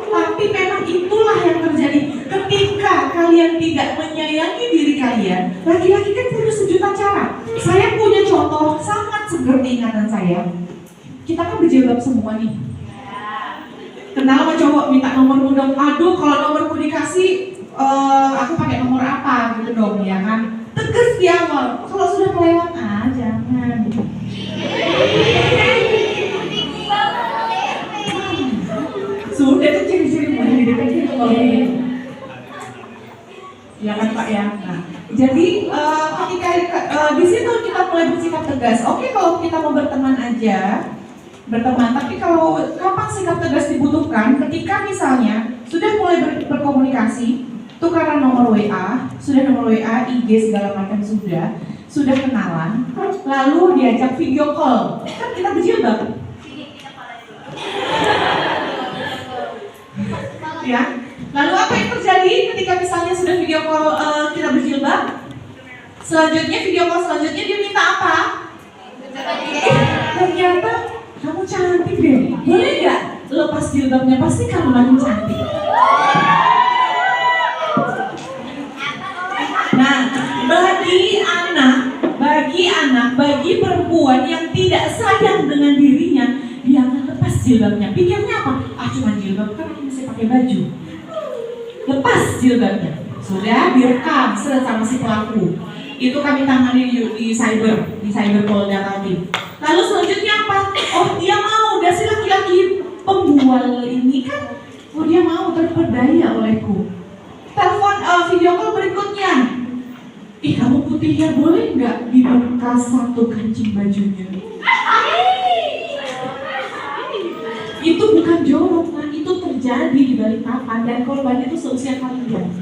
Tapi memang itulah yang terjadi ketika kalian tidak menyayangi diri kalian. Laki-laki kan punya sejuta cara. Saya punya contoh sangat seperti ingatan saya. Kita kan berjilbab semua nih. Kenal sama cowok, minta nomor dong. Aduh, kalau nomorku dikasih, aku pakai nomor apa gitu dong, ya kan? Tegas di awal. Kalau sudah kelewat, jangan. Sudah itu ciri-ciri mudah dideketin tuh kalau ini. Ya kan Pak ya. Nah, jadi ketika di situ kita mulai bersikap tegas. Oke, kalau kita mau berteman aja, berteman. Tapi kalau kapan sikap tegas dibutuhkan? Ketika misalnya sudah mulai berkomunikasi, tukaran nomor WA, sudah nomor WA, IG segala macam sudah kenalan, lalu diajak video call. Kan kita berjilbab. Ya. Lalu apa yang terjadi ketika misalnya sudah video call kita berjilbab? Selanjutnya, video call selanjutnya dia minta apa? Ternyata kamu cantik deh. Boleh nggak lepas jilbabnya? Pasti kamu lagi cantik. Nah, bagi perempuan yang tidak sayang dengan dirinya, dia akan lepas jilbabnya. Pikirnya apa? Cuma jilbab kan aku masih pakai baju. Lepas jilbabnya. Sudah direkam sama si pelaku. Itu kami tangani di cyber Polda Kaltim. Lalu selanjutnya apa? Dia mau, si laki-laki pembual ini kan, dia mau terperdaya olehku. Telepon video call berikutnya. Kamu putihnya boleh nggak dibuka satu kancing bajunya? Itu bukan jorok, itu terjadi di Balikpapan dan korbannya itu seusia kalian.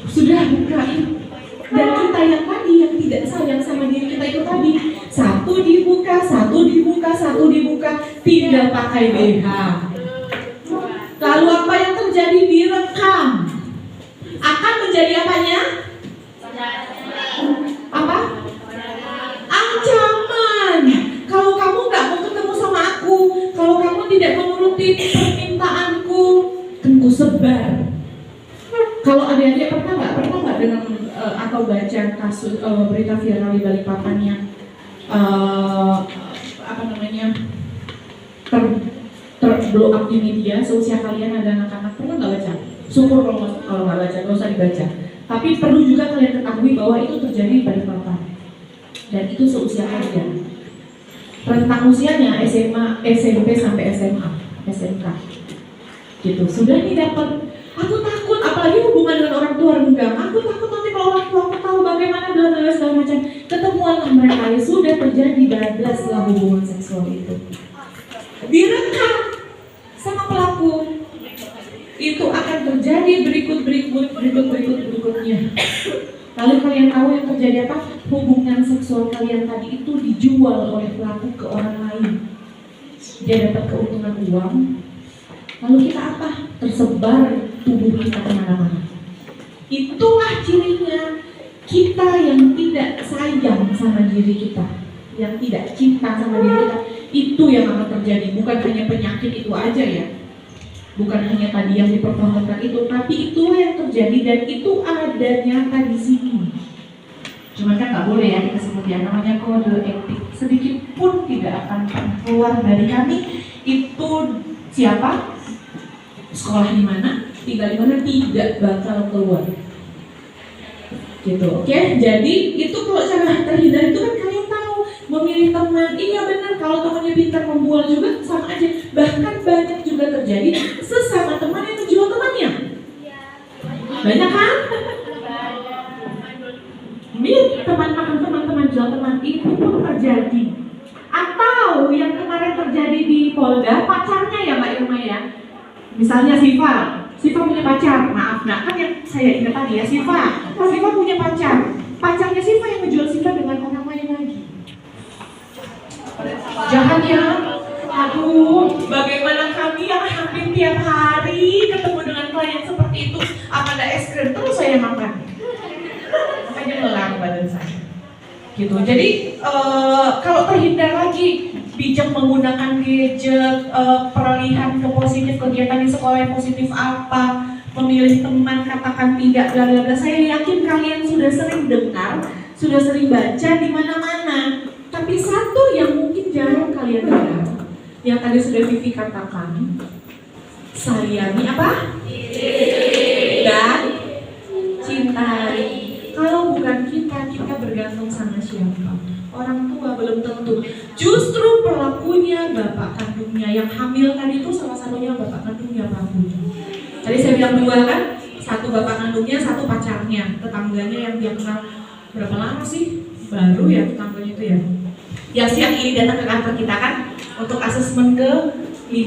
Sudah bukain. Dan kita yang tadi yang tidak sayang sama diri kita itu tadi, satu dibuka, tidak pakai BH. Lalu apa yang terjadi? Direkam. Akan menjadi apanya? Apa? Ancaman. Kalau kamu nggak mau ketemu sama aku, kalau kamu tidak menuruti permintaanku, kan ku sebar. Kalau adik-adik pernah nggak dengan atau baca kasus berita viral di Balikpapan yang blow up di media, seusia kalian ada anak-anak, pernah nggak baca? Syukur kalau nggak baca, nggak usah dibaca. Tapi perlu juga kalian ketahui bahwa itu terjadi di Balikpapan dan itu seusia kalian. Rentang usianya SMA, SMP sampai SMA, SMK. Gitu. Sudah nih dapat. Aku takut, apalagi hubungan dengan orang tua renggang. Aku takut nanti kalau orang tua aku tahu bagaimana bla segala macam. Ketemuan mereka ya sudah terjadi bablas hubungan seksual itu. Direkam sama pelaku. Itu akan terjadi berikutnya. Lalu kalian tahu yang terjadi apa? Hubungan seksual kalian tadi itu dijual oleh pelaku ke orang lain. Dia dapat keuntungan uang. Lalu kita apa? Tersebar tubuh kita kemana-mana. Itulah cirinya kita yang tidak sayang sama diri kita, yang tidak cinta sama diri kita. Itu yang akan terjadi. Bukan hanya penyakit itu aja ya. Bukan hanya tadi yang dipertontonkan itu, tapi itulah yang terjadi dan itu ada nyata di sini. Cuma kan nggak boleh ya kita sebut yang namanya kode etik. Sedikit pun tidak akan keluar dari kami. Itu siapa? Sekolah di mana? Tinggal di mana? Tidak bakal keluar. Gitu, oke? Jadi itu kalau cara terhindar itu kan kalian tahu memilih teman. Iya benar, kalau temannya pintar membual juga sama aja. Bahkan banyak juga terjadi sesama teman yang menjual temannya. Banyak kan? Ini teman makan teman jual teman itu pun terjadi. Atau yang kemarin terjadi di Polda, pacarnya ya Mbak Irma ya. Misalnya Siva punya pacar, maaf kan yang saya ingat tadi ya, Siva punya pacarnya Siva yang menjual Siva dengan orang lain lagi. Jahat ya. Aduh, bagaimana kami yang hampir tiap hari ketemu dengan klien seperti itu, apa ada es krim terus saya makan. Makanya lelah badan saya. Gitu. Jadi kalau terhindar lagi, bijak menggunakan gadget, peralihan ke positif, kegiatan di sekolah yang positif apa, memilih teman, katakan tidak, bla bla bla. Saya yakin kalian sudah sering dengar, sudah sering baca di mana-mana. Tapi satu yang mungkin jarang kalian dengar, yang tadi sudah Vivi katakan, sayangi apa? Dan cintai. Kalau bukan kita bergantung sama siapa? Orang tua belum tentu. Justru pelakunya bapak kandungnya, yang hamil tadi itu salah satunya bapak kandungnya pelakunya. Tadi saya bilang dua kan, satu bapak kandungnya, satu pacarnya, tetangganya yang dia kenal berapa lama sih? Baru ya tetangganya itu ya. Yang siang ini datang ke kantor kita kan untuk asesmen ke-5.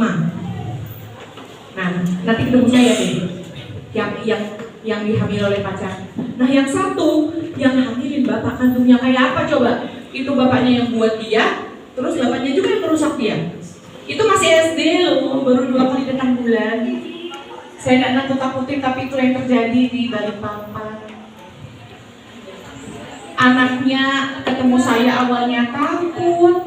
Nah, nanti ketemu saya deh. Yang dihamil oleh pacar. Nah, yang satu yang hamilin bapak kandungnya kayak apa coba? Itu bapaknya yang buat dia, terus bapaknya juga yang merusak dia. Itu masih SD loh, baru 2 kali datang bulan. Saya nggak nakut-nakutin, tapi itu yang terjadi di Balikpapan. Anaknya ketemu saya awalnya takut,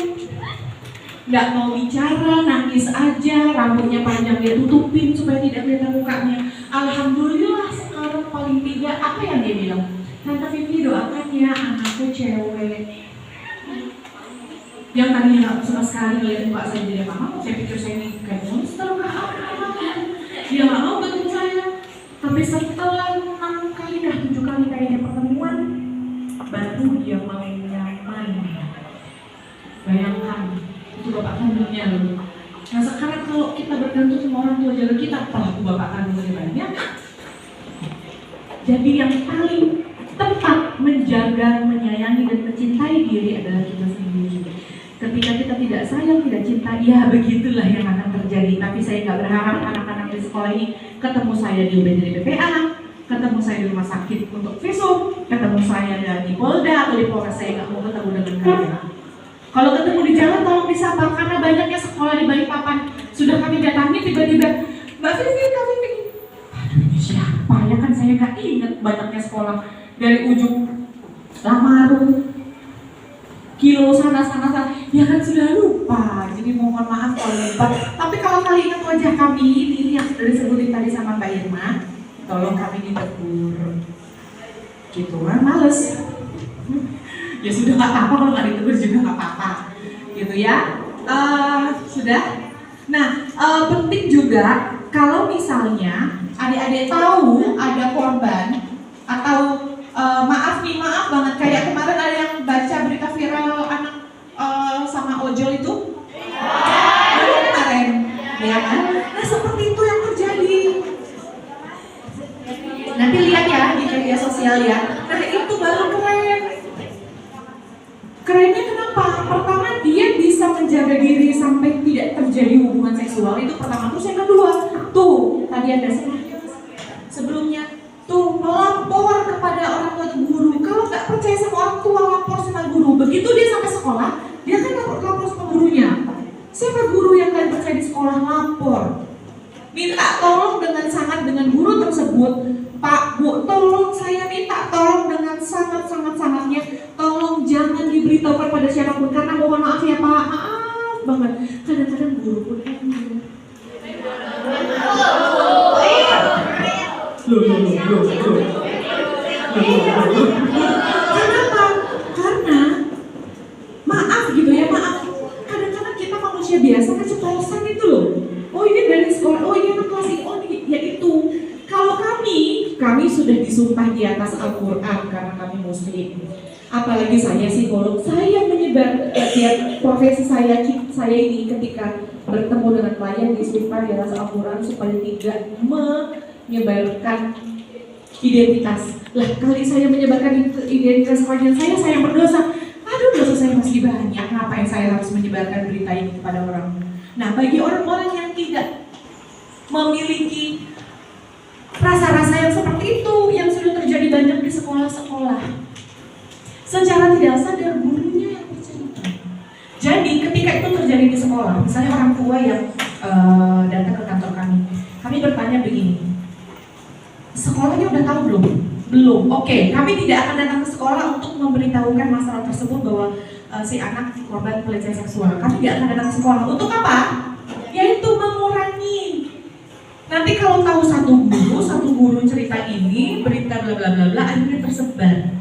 nggak mau bicara, nangis aja, rambutnya panjang dia tutupin supaya tidak kelihatan mukanya. Alhamdulillah sekarang paling tidak apa yang dia bilang? Tante Vivi doakan ya anakku cewek. Yang tadi nggak sama sekali ngeliatin muka saya jadi mama, saya pikir saya ini kayak monster apa? Dia nggak mau ketemu saya. Tapi setelah 6 kali 7 kali kayaknya pertemuan, baru dia mau nyaman. Bayangkan, itu bapak kandungnya loh. Nah sekarang kalau kita bergantung sama orang tua jaga kita, pelaku bapak kandungnya banyak. Jadi yang paling tepat menjaga, menyayangi dan mencintai diri adalah kita sendiri. Ketika kita tidak sayang, tidak cinta, ya begitulah yang akan terjadi. Tapi saya nggak berharap anak-anak di sekolah ini ketemu saya di UPD PPA, ketemu saya di rumah sakit untuk visum, ketemu saya di Polda atau di Polres. Saya nggak mau ketemu dengan kalian. Kalau ketemu di jalan tolong disapa, karena banyaknya sekolah di Balikpapan. Sudah kami datangi tiba-tiba, Mbak Vivi, kami ini. Aduh ini siapa ya, kan saya nggak ingat banyaknya sekolah dari ujung Lamaru, Kilo sana, ya kan sudah lupa. Jadi mohon maaf kalau lupa. Tapi kalau kali ingat wajah kami ini yang sudah disebutin tadi sama Mbak Irma, tolong kami ditegur. Gitu kan, males. Ya sudah nggak apa-apa, kalau nggak ditegur juga nggak apa-apa. Gitu ya. Sudah. Nah, penting juga kalau misalnya adik-adik tahu ada korban atau maaf banget kayak kemarin ada yang baca berita viral anak sama ojol itu kemarin, ya kan? Nah seperti itu yang terjadi. Nanti lihat ya di media sosial ya. Nah itu baru keren. Kerennya kenapa? Pertama dia bisa menjaga diri sampai tidak terjadi hubungan seksual, itu pertama. Terus yang kedua, tuh tadi ada sebelumnya. Tuh, melapor kepada orang tua atau guru. Kalau nggak percaya sama orang tua, lapor sama guru. Begitu dia sampai sekolah, dia kan lapor sama gurunya. Siapa guru yang kalian percaya di sekolah, lapor. Minta tolong dengan sangat dengan guru tersebut. Pak, Bu, tolong saya minta tolong dengan sangat-sangatnya. Tolong jangan diberitahukan pada siapapun. Karena mohon maaf ya Pak, maaf banget. Kadang-kadang guru pun Kenapa? Karena maaf gitu ya, maaf. Kadang-kadang kita manusia biasa keceplosan itu loh. Oh ini dari sekolah, oh ini anak kelas ini, oh ini, ya itu. Kalau kami sudah disumpah di atas Al-Quran karena kami muslim. Apalagi saya psikolog, saya menyebar profesi saya ini ketika bertemu dengan klien disumpah di atas Al-Quran supaya tidak menyebarkan identitas. Lah kali saya menyebarkan identitas klien saya yang berdosa. Aduh dosa saya masih banyak, ngapain saya harus menyebarkan berita ini kepada orang. Nah bagi orang-orang yang tidak memiliki rasa-rasa yang seperti itu, yang sudah terjadi banyak di sekolah-sekolah, secara tidak sadar gurunya yang bercerita. Jadi ketika itu terjadi di sekolah, misalnya orang tua yang datang ke kantor kami bertanya begini, sekolahnya udah tahu belum? Belum. Oke, kami tidak akan datang ke sekolah untuk memberitahukan masalah tersebut bahwa si anak korban pelecehan seksual. Kami tidak akan datang ke sekolah. Untuk apa? Yaitu mengurangi. Nanti kalau tahu satu guru cerita ini, berita bla bla bla bla, akhirnya tersebar.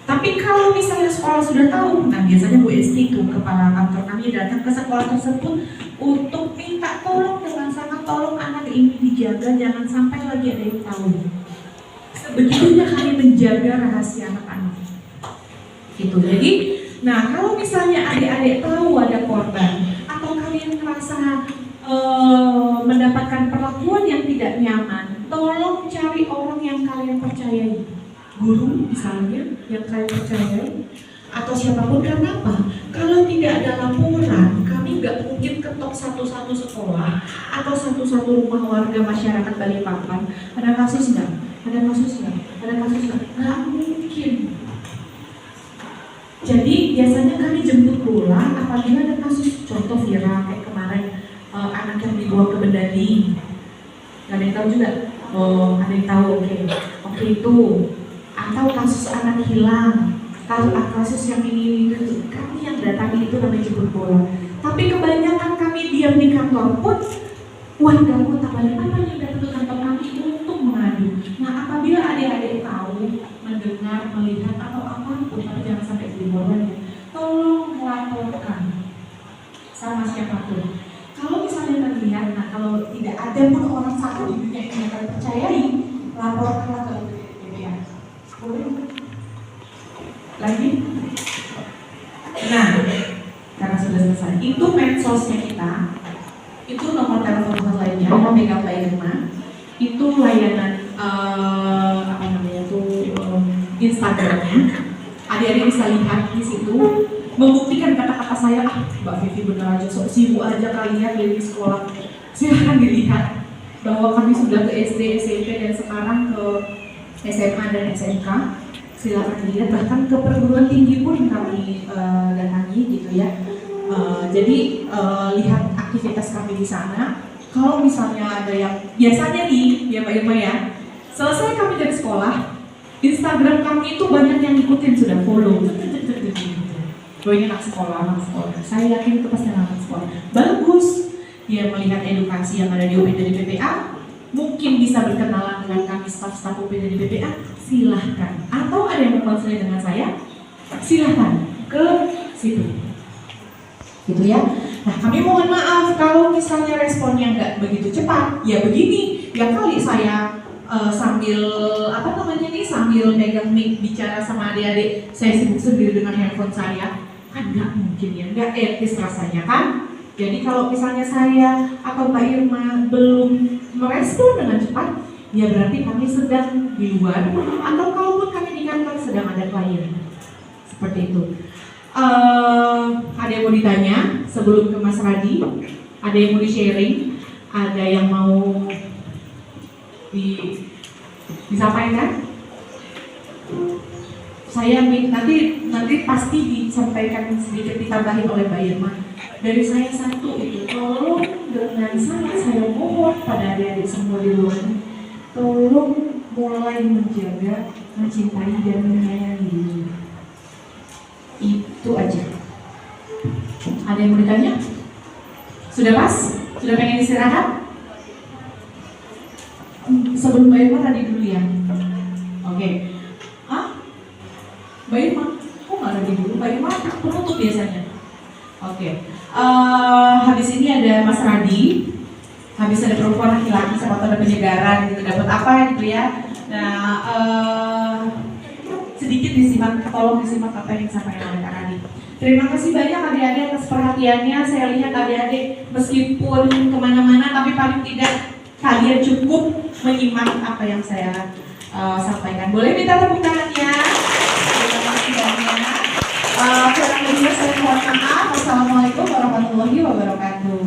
Tapi kalau misalnya sekolah sudah tahu, nah biasanya Bu Esti itu kepala kantor kami datang ke sekolah tersebut untuk minta tolong dengan sangat tolong anak ini dijaga, jangan sampai lagi ada yang tahu. Sebegitunya kami menjaga rahasia anak-anak. Gitu. Jadi, nah kalau misalnya adik-adik tahu ada korban atau kalian merasa mendapatkan perlakuan yang tidak nyaman, tolong cari orang yang kalian percayai. Guru misalnya yang kalian percayai atau siapapun. Kenapa? Kalau tidak ada laporan, kami nggak mungkin ketok satu-satu sekolah atau satu-satu rumah warga masyarakat Balikpapan. Ada kasus nggak? Ada kasus nggak? Ada kasus nggak? Nggak mungkin. Jadi biasanya kami jemput pulang apabila ada kasus contoh viral kayak kemarin anak yang dibawa ke Bendali. Nggak ada yang tahu juga? Oh, ada yang tahu, oke itu. Atau kasus anak hilang, kasus yang ini itu kami yang datangi itu namanya jemput bola. Tapi kebanyakan kami diam di kantor pun warga kota Balikpapan yang datang ke kantor kami untuk mengadu. Nah, apabila adik-adik tahu, mendengar, melihat atau apapun, tapi jangan sampai jadi korban, tolong laporkan sama siapapun. Kalau misalnya terlihat, nah kalau tidak ada pun orang satu di dunia ini yang kalian percayai, laporkanlah ke BPA. Boleh? Lagi? Nah, karena sudah selesai. Itu medsosnya kita. Itu nomor telepon lainnya. Mau pegang Mbak Irma. Itu layanan Instagramnya. Adik-adik bisa lihat di situ. Membuktikan kata-kata saya, Mbak Vivi benar aja, sok sibuk aja kalian dari sekolah. Silahkan dilihat bahwa kami sudah ke SD, SMP, dan sekarang ke SMA dan SMK. Silahkan dilihat, bahkan ke perguruan tinggi pun kami datangi gitu ya. Jadi lihat aktivitas kami di sana. Kalau misalnya ada yang biasanya nih, ya Mbak Irma ya, selesai kami dari sekolah, Instagram kami itu banyak yang ikutin, sudah follow. Banyak anak sekolah. Saya yakin itu pasti anak sekolah. Bagus. Dia melihat edukasi yang ada di UP dari BPA, mungkin bisa berkenalan dengan kami staf-staf UP dari BPA, silahkan. Atau ada yang mau konseling dengan saya, silahkan ke situ. Gitu ya. Nah, kami mohon maaf kalau misalnya responnya nggak begitu cepat. Ya begini, ya kali saya sambil sambil megang mic bicara sama adik-adik, saya sibuk sendiri dengan handphone saya, kan nggak mungkin ya, nggak etis rasanya kan. Jadi kalau misalnya saya atau Mbak Irma belum merespon dengan cepat, ya berarti kami sedang di luar, atau kalaupun kami di kantor sedang ada klien. Seperti itu. Ada yang mau ditanya sebelum ke Mas Radi? Ada yang mau di-sharing? Ada yang mau disampaikan? Saya nanti pasti disampaikan sedikit ditambahin oleh Mbak Irma. Dari saya satu itu, tolong dengan sangat saya mohon pada adik-adik semua di luar ini, tolong mulai menjaga, mencintai dan menyayangi diri. Itu aja. Ada yang mau ditanya? Sudah pas? Sudah pengen istirahat? Sebelum Mbak Irma tadi dulu ya. Oke. Mbak Irma, kok nggak tadi dulu? Mbak Irma penutup biasanya. Oke. Habis ini ada Mas Radi. Habis ada perempuan laki-laki sama ada penyegaran gitu. Dapat apa gitu ya? Nah, sedikit disimak, tolong disimak apa yang disampaikan oleh Kak Radi. Terima kasih banyak adik-adik atas perhatiannya. Saya lihat adik-adik meskipun kemana-mana, tapi paling tidak kalian cukup menyimak apa yang saya sampaikan. Boleh minta tepuk tangannya? Terima kasih banyak. Kurang lebihnya saya mohon maaf. Wassalamualaikum warahmatullahi wabarakatuh.